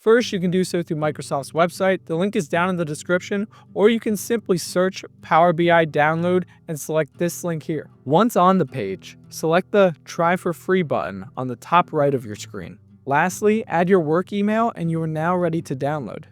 First, you can do so through Microsoft's website. The link is down in the description, or you can simply search Power BI download and select this link here. Once on the page, select the Try for Free button on the top right of your screen. Lastly, add your work email and you are now ready to download.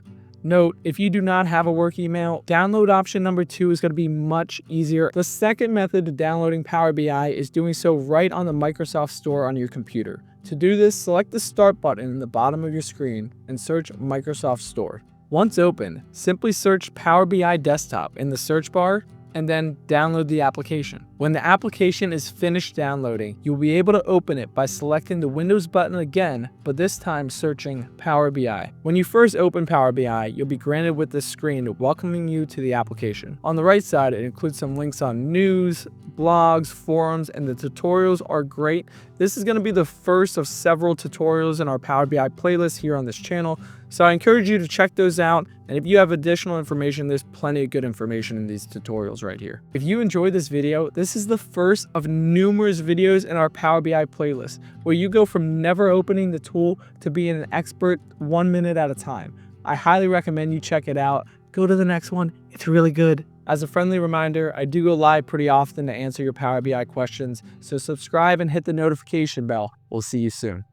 Note, if you do not have a work email, download option number 2 is going to be much easier. The second method of downloading Power BI is doing so right on the Microsoft Store on your computer. To do this, select the Start button in the bottom of your screen and search Microsoft Store. Once open, simply search Power BI Desktop in the search bar and then download the application. When the application is finished downloading, you'll be able to open it by selecting the Windows button again, but this time searching Power BI. When you first open Power BI, you'll be granted with this screen welcoming you to the application. On the right side, it includes some links on news, blogs, forums, and the tutorials are great. This is going to be the first of several tutorials in our Power BI playlist here on this channel, so I encourage you to check those out, and if you have additional information, there's plenty of good information in these tutorials right here. If you enjoyed this video, this is the first of numerous videos in our Power BI playlist, where you go from never opening the tool to being an expert 1 minute at a time. I highly recommend you check it out. Go to the next one, it's really good. As a friendly reminder, I do go live pretty often to answer your Power BI questions, so subscribe and hit the notification bell. We'll see you soon.